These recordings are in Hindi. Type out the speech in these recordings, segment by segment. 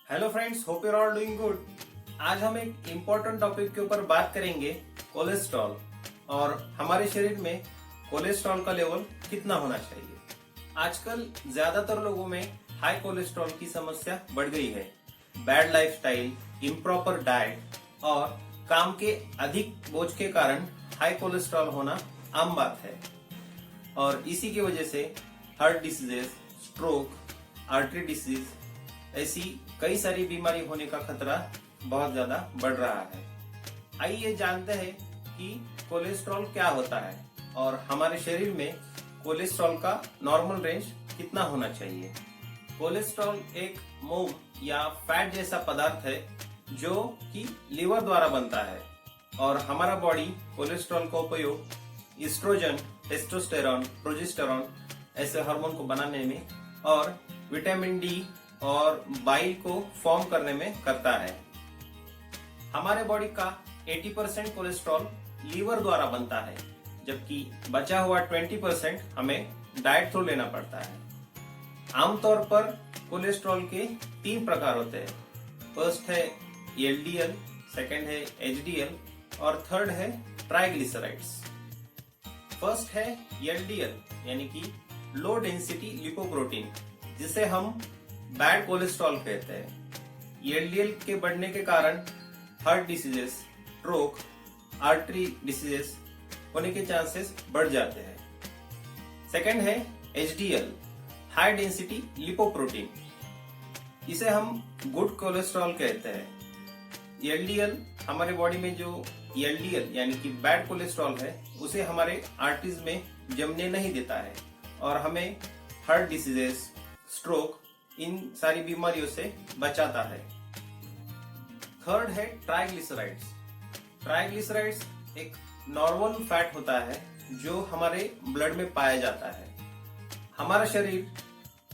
Hello friends, hope you are all doing good. आज हम एक इम्पोर्टेंट टॉपिक के ऊपर बात करेंगे, कोलेस्ट्रॉल, और हमारे शरीर में कोलेस्ट्रॉल का लेवल कितना होना चाहिए। आजकल ज्यादातर लोगों में हाई कोलेस्ट्रॉल की समस्या बढ़ गई है। बैड लाइफस्टाइल, इम्प्रॉपर डाइट और काम के अधिक बोझ के कारण हाई कोलेस्ट्रॉल होना आम बात है, और इसी की वजह से heart diseases, stroke, artery disease ऐसी कई सारी बीमारी होने का खतरा बहुत ज्यादा बढ़ रहा है। आइए जानते हैं कि कोलेस्ट्रॉल क्या होता है और हमारे शरीर में कोलेस्ट्रॉल का नॉर्मल रेंज कितना होना चाहिए। कोलेस्ट्रॉल एक मोम या फैट जैसा पदार्थ है जो कि लीवर द्वारा बनता है, और हमारा बॉडी कोलेस्ट्रॉल का उपयोग एस्ट्रोजन, टेस्टोस्टेरॉन, प्रोजेस्टेरॉन ऐसे हार्मोन को बनाने में और विटामिन डी और बाइल को फॉर्म करने में करता है। हमारे बॉडी का 80% कोलेस्ट्रॉल लीवर द्वारा बनता है, जबकि बचा हुआ 20% हमें डाइट थ्रू लेना पड़ता है। आमतौर पर कोलेस्ट्रॉल के 3 प्रकार होते हैं। फर्स्ट है एलडीएल, सेकंड है एचडीएल और थर्ड है ट्राइग्लिसराइड्स। फर्स्ट है एलडीएल यानी कि लो डेंसिटी लिपोप्रोटीन, जिसे हम बैड कोलेस्ट्रॉल कहते हैं। एलडीएल के बढ़ने के कारण heart diseases, stroke, artery diseases होने के चांसेस बढ़ जाते हैं। सेकंड है एचडीएल, हाई डेंसिटी लिपोप्रोटीन, इसे हम गुड कोलेस्ट्रॉल कहते हैं। एलडीएल हमारे बॉडी में जो एलडीएल यानी कि बैड कोलेस्ट्रॉल है उसे हमारे आर्टरीज में जमने नहीं देता है और हमें हार्ट डिसीजेस, स्ट्रोक इन सारी बीमारियों से बचाता है। थर्ड है ट्राइग्लिसराइड्स। ट्राइग्लिसराइड्स एक नॉर्मल फैट होता है जो हमारे ब्लड में पाया जाता है। हमारा शरीर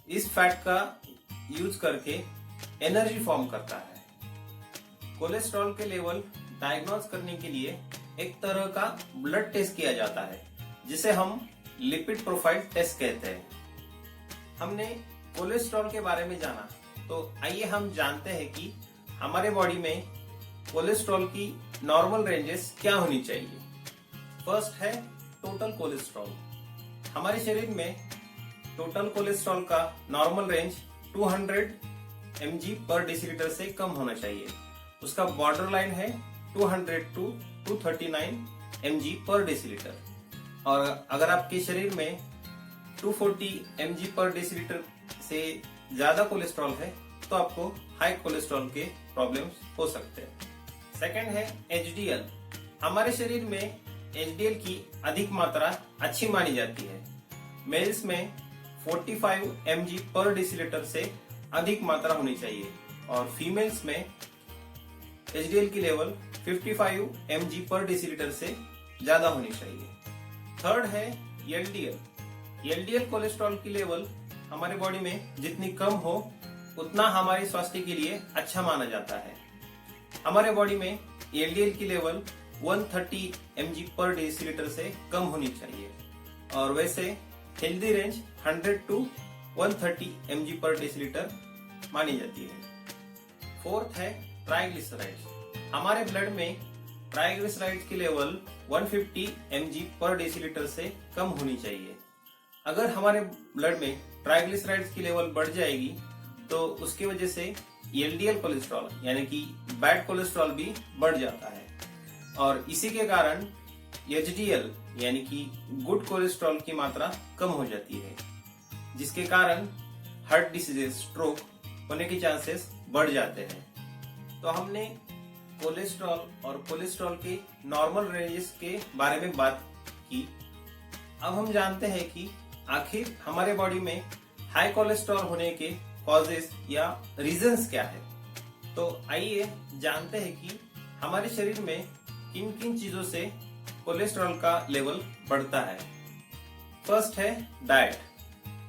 इस फैट का यूज करके एनर्जी फॉर्म करता है। कोलेस्ट्रॉल के लेवल डायग्नोज करने के लिए एक तरह का ब्लड टेस्ट किया जाता है, जिसे हम लिपिड प्रोफाइल टेस्ट कहते हैं। हमने कोलेस्ट्रॉल के बारे में जाना, तो आइए हम जानते हैं कि हमारे बॉडी में कोलेस्ट्रॉल की नॉर्मल रेंजेस क्या होनी चाहिए। फर्स्ट है टोटल कोलेस्ट्रॉल। हमारे शरीर में टोटल कोलेस्ट्रॉल का नॉर्मल रेंज 200 mg पर डेसीलीटर से कम होना चाहिए। उसका बॉर्डर लाइन है 200 to 239 mg पर डेसीलीटर। और अगर आपके शरीर में 240 mg पर डेसीलीटर से ज्यादा कोलेस्ट्रॉल है तो आपको हाई कोलेस्ट्रॉल के प्रॉब्लम्स हो सकते हैं। सेकंड है एचडीएल। हमारे शरीर में एचडीएल की अधिक मात्रा अच्छी मानी जाती है। मेल्स में 45 mg पर डेसीलीटर से अधिक मात्रा होनी चाहिए और फीमेल्स में एचडीएल की लेवल 55 mg पर डेसीलीटर से ज्यादा होनी चाहिए। थर्ड है एलडीएल। एलडीएल कोलेस्ट्रॉल की लेवल हमारे बॉडी में जितनी कम हो उतना हमारे स्वास्थ्य के लिए अच्छा माना जाता है। हमारे बॉडी में एलडीएल की लेवल 130 mg पर डेसीलीटर से कम होनी चाहिए, और वैसे हेल्दी रेंज 100 to 130 mg पर डेसीलीटर मानी जाती है। फोर्थ है ट्राइग्लिसराइड्स। हमारे ब्लड में ट्राइग्लिसराइड्स की लेवल 150 mg पर डेसीलीटर से कम होनी चाहिए। अगर हमारे ब्लड में ट्राइग्लिसराइड्स की लेवल बढ़ जाएगी तो उसकी वजह से एलडीएल कोलेस्ट्रॉल यानी कि बैड कोलेस्ट्रॉल भी बढ़ जाता है, और इसी के कारण एचडीएल यानी कि गुड कोलेस्ट्रॉल की मात्रा कम हो जाती है, जिसके कारण हार्ट डिसीजेस, स्ट्रोक होने के चांसेस बढ़ जाते हैं। तो हमने कोलेस्ट्रॉल और कोलेस्ट्रॉल के नॉर्मल रेंजेस के बारे में बात की। अब हम जानते हैं कि आखिर हमारे बॉडी में हाई कोलेस्ट्रॉल होने के कॉजेस या रीजंस क्या है। तो आइए जानते हैं कि हमारे शरीर में किन किन चीजों से कोलेस्ट्रॉल का लेवल बढ़ता है। फर्स्ट है डाइट।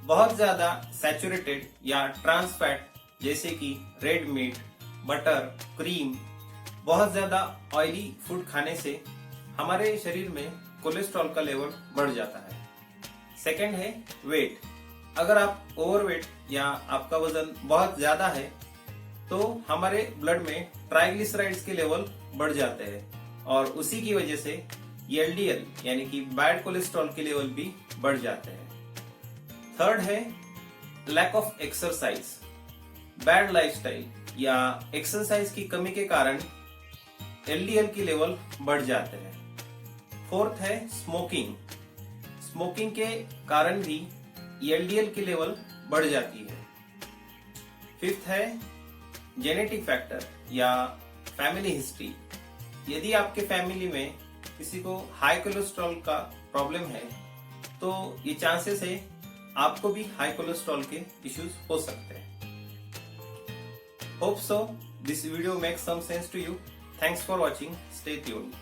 बहुत ज्यादा सैचुरेटेड या ट्रांस फैट जैसे कि रेड मीट, बटर, क्रीम, बहुत ज्यादा ऑयली फूड खाने से हमारे शरीर में कोलेस्ट्रॉल का लेवल बढ़ जाता है। सेकंड है वेट। अगर आप ओवरवेट या आपका वजन बहुत ज्यादा है तो हमारे ब्लड में ट्राइग्लिसराइड्स के लेवल बढ़ जाते हैं और उसी की वजह से एलडीएल यानी कि बैड कोलेस्ट्रॉल के लेवल भी बढ़ जाते हैं। थर्ड है lack of exercise, bad lifestyle या एक्सरसाइज की कमी के कारण एलडीएल की लेवल बढ़ जाते हैं। फोर्थ है स्मोकिंग, स्मोकिंग के कारण भी एलडीएल की लेवल बढ़ जाती है। फिफ्थ है जेनेटिक फैक्टर या फैमिली हिस्ट्री, यदि आपके फैमिली में किसी को हाई कोलेस्ट्रॉल का प्रॉब्लम है तो ये चांसेस है आपको भी हाई कोलेस्ट्रॉल के इश्यूज हो सकते हैं। Hope so this video makes some sense to you. Thanks for watching, stay tuned.